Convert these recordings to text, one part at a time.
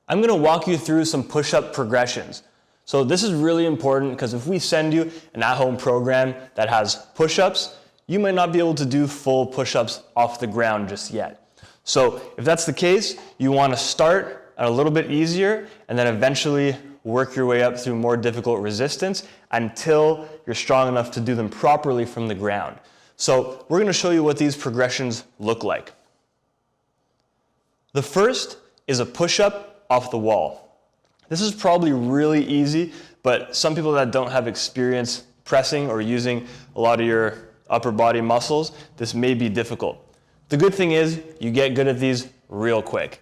I'm going to walk you through some push-up progressions. So this is really important because if we send you an at-home program that has push-ups, you might not be able to do full push-ups off the ground just yet. So if that's the case, you want to start a little bit easier and then eventually work your way up through more difficult resistance until you're strong enough to do them properly from the ground. So we're going to show you what these progressions look like. The first is a push-up off the wall. This is probably really easy, but some people that don't have experience pressing or using a lot of your upper body muscles, this may be difficult. The good thing is you get good at these real quick.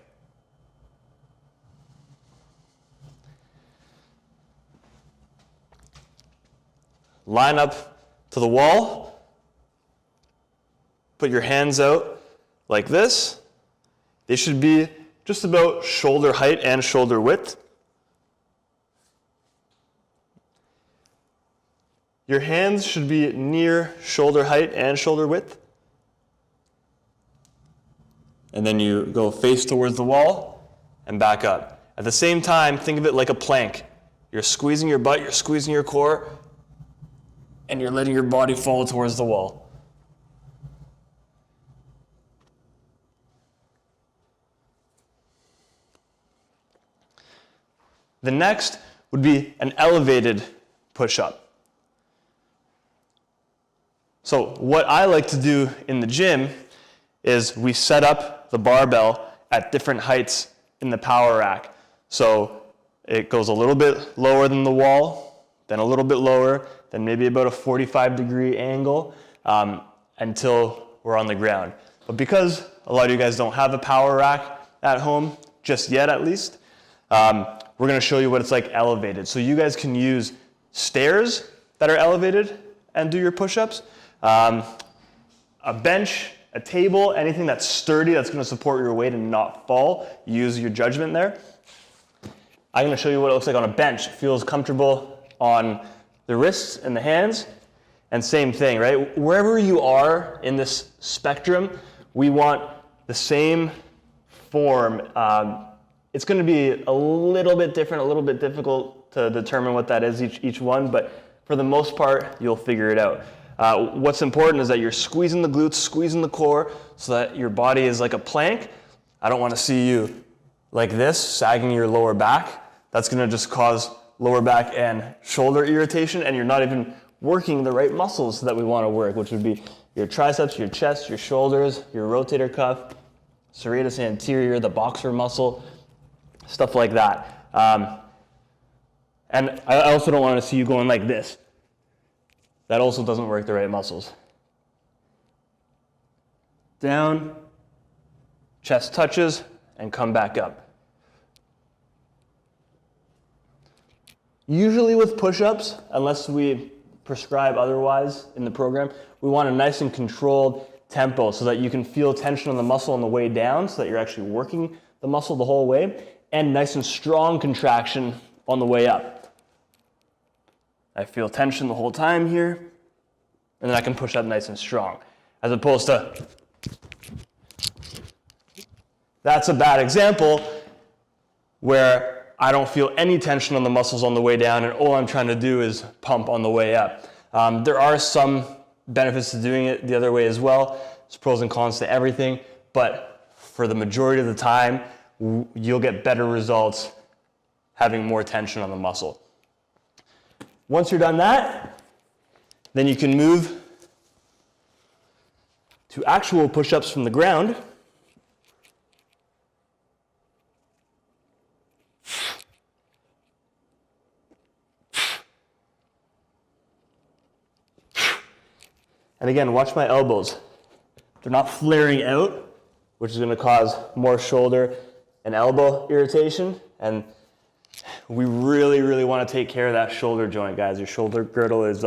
Line up to the wall, put your hands out like this. They should be just about shoulder height and shoulder width. Your hands should be near shoulder height and shoulder width. And then you go face towards the wall and back up. At the same time, think of it like a plank. You're squeezing your butt, you're squeezing your core, and you're letting your body fall towards the wall. The next would be an elevated push-up. So what I like to do in the gym is we set up the barbell at different heights in the power rack. So it goes a little bit lower than the wall, then a little bit lower, then maybe about a 45-degree angle until we're on the ground. But because a lot of you guys don't have a power rack at home, just yet at least, we're going to show you what it's like elevated. So you guys can use stairs that are elevated and do your push-ups, a bench, a table, anything that's sturdy that's going to support your weight and not fall. Use your judgment there. I'm going to show you what it looks like on a bench. It feels comfortable on the wrists and the hands. And same thing, right? Wherever you are in this spectrum, we want the same form. It's going to be a little bit different, a little bit difficult to determine what that is each one, but for the most part, you'll figure it out. What's important is that you're squeezing the glutes, squeezing the core so that your body is like a plank. I don't want to see you like this, sagging your lower back. That's going to just cause lower back and shoulder irritation, and you're not even working the right muscles that we want to work, which would be your triceps, your chest, your shoulders, your rotator cuff, serratus anterior, the boxer muscle, stuff like that. And I also don't want to see you going like this. That also doesn't work the right muscles. Down, chest touches, and come back up. Usually with push-ups, unless we prescribe otherwise in the program, we want a nice and controlled tempo so that you can feel tension on the muscle on the way down so that you're actually working the muscle the whole way, and nice and strong contraction on the way up. I feel tension the whole time here, and then I can push up nice and strong. As opposed to, that's a bad example where I don't feel any tension on the muscles on the way down, and all I'm trying to do is pump on the way up. There are some benefits to doing it the other way as well. There's pros and cons to everything, but for the majority of the time, you'll get better results having more tension on the muscle. Once you're done that, then you can move to actual push-ups from the ground. And again, watch my elbows. They're not flaring out, which is going to cause more shoulder and elbow irritation. And we really want to take care of that shoulder joint, guys. Your shoulder girdle is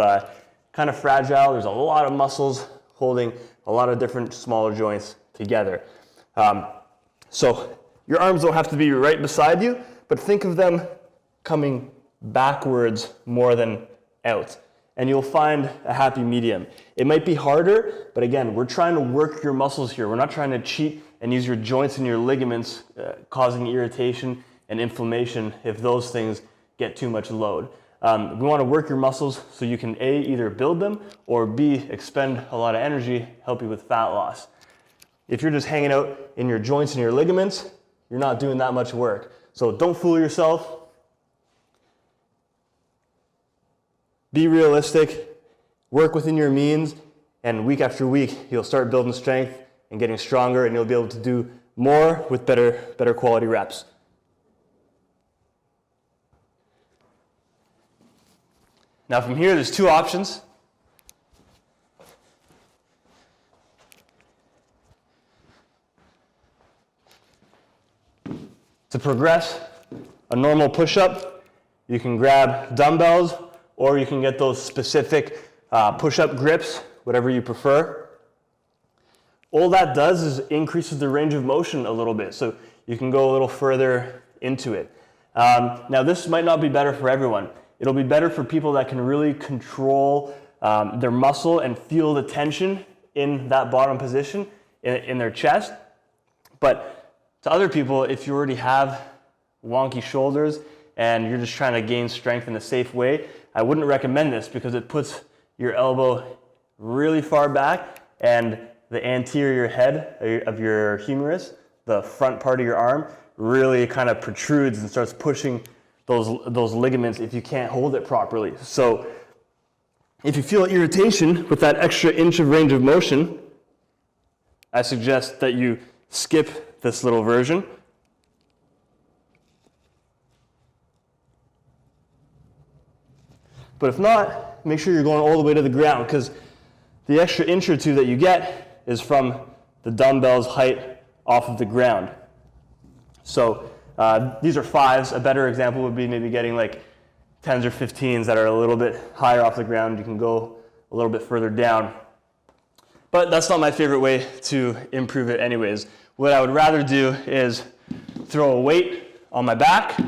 kind of fragile. There's a lot of muscles holding a lot of different smaller joints together. So your arms don't have to be right beside you, but think of them coming backwards more than out. And you'll find a happy medium. It might be harder, but again, we're trying to work your muscles here. We're not trying to cheat and use your joints and your ligaments, causing irritation and inflammation if those things get too much load. We want to work your muscles so you can A, either build them, or B, expend a lot of energy, help you with fat loss. If you're just hanging out in your joints and your ligaments, you're not doing that much work. So don't fool yourself. Be realistic, work within your means, and week after week, you'll start building strength and getting stronger, and you'll be able to do more with better quality reps. Now from here, there's two options. To progress a normal push-up, you can grab dumbbells, or you can get those specific push-up grips, whatever you prefer. All that does is increases the range of motion a little bit, so you can go a little further into it. Now this might not be better for everyone. It'll be better for people that can really control their muscle and feel the tension in that bottom position in their chest. But to other people, if you already have wonky shoulders and you're just trying to gain strength in a safe way, I wouldn't recommend this because it puts your elbow really far back and the anterior head of your humerus, the front part of your arm, really kind of protrudes and starts pushing those ligaments if you can't hold it properly. So if you feel irritation with that extra inch of range of motion, I suggest that you skip this little version. But if not, make sure you're going all the way to the ground, because the extra inch or two that you get is from the dumbbell's height off of the ground. So these are 5s. A better example would be maybe getting like 10s or 15s that are a little bit higher off the ground. You can go a little bit further down. But that's not my favorite way to improve it anyways. What I would rather do is throw a weight on my back.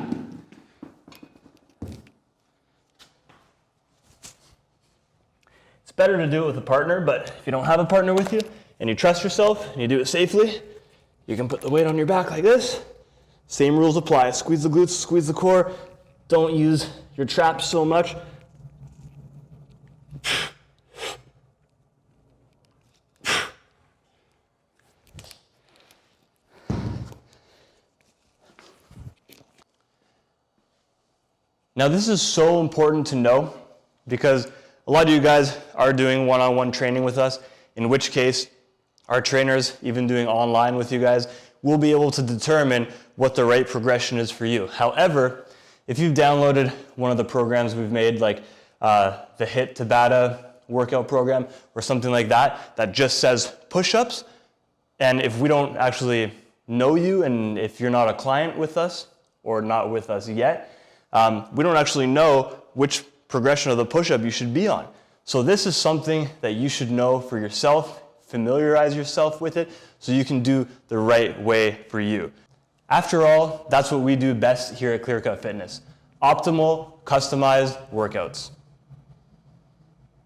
It's better to do it with a partner, but if you don't have a partner with you and you trust yourself and you do it safely, you can put the weight on your back like this. Same rules apply. Squeeze the glutes, squeeze the core. Don't use your traps so much. Now this is so important to know because a lot of you guys are doing one-on-one training with us, in which case our trainers, even doing online with you guys, will be able to determine what the right progression is for you. However, if you've downloaded one of the programs we've made, like the HIIT Tabata workout program or something like that, that just says push-ups, and if we don't actually know you and if you're not a client with us or not with us yet, we don't actually know which progression of the push-up you should be on. So this is something that you should know for yourself, familiarize yourself with it so you can do the right way for you. After all, that's what we do best here at Clear Cut Fitness. Optimal, customized workouts.